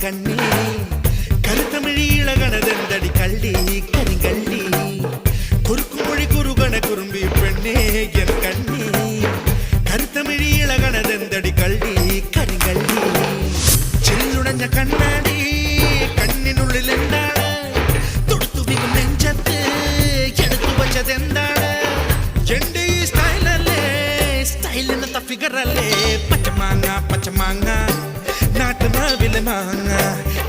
கண்ணே கருத்தமிழீழகனதெந்தடி கள்ளி கரிங்கள்ளி குறுக்கு மொழி குறுகண குறும்பி பெண்ணே என் கண்ணே കരുത്തമിഴീളകണതെന്തടി കള്ളി കരിങ്കള്ളി ചെല്ലുടഞ്ഞ കണ്ണാടി കണ്ണിനുള്ളിൽ എന്താണ് തൊടുത്തുവിക്കും നെഞ്ചത്ത് എടുത്തു വച്ചതെന്താണ് എന്റെ ഈ സ്റ്റൈലല്ലേ സ്റ്റൈലിനത്ത ഫിഗറല്ലേ പച്ചമാങ്ങ പച്ചമാങ്ങ നാട്ടുമാവിലെ മാങ്ങ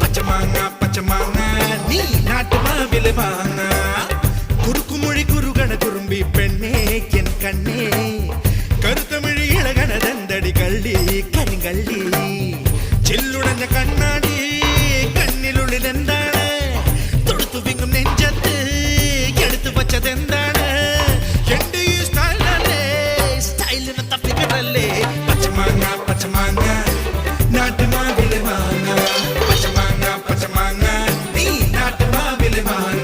പച്ചമാങ്ങ പച്ചമാങ്ങ നീ നാട്ടുമാവിലെ മാങ്ങ കുറുക്കുമൊഴി കുറുകണ കുറുമ്പി പെണ്ണേ എൻ കണ്ണേ കരുത്തമിഴീളകണതെന്തടി കള്ളി കരിങ്കള്ളി ചെല്ലുടഞ്ഞ കണ്ണാടി കണ്ണിനുള്ളിൽ എന്താണ് തൊടുത്തു വിങ്ങും നെഞ്ചത്ത് എടുത്തു വച്ചതെന്താണ് എന്റെ ഈ സ്റ്റൈലല്ലേ സ്റ്റൈലിന് തപ്പിക്കറല്ലേ പച്ചമാങ്ങ പച്ചമാങ്ങ നാട്ടുമാവിലെ മാങ്ങ പച്ചമാങ്ങ പച്ചമാങ്ങ നീ നാട്ടുമാവിലെ മാങ്ങ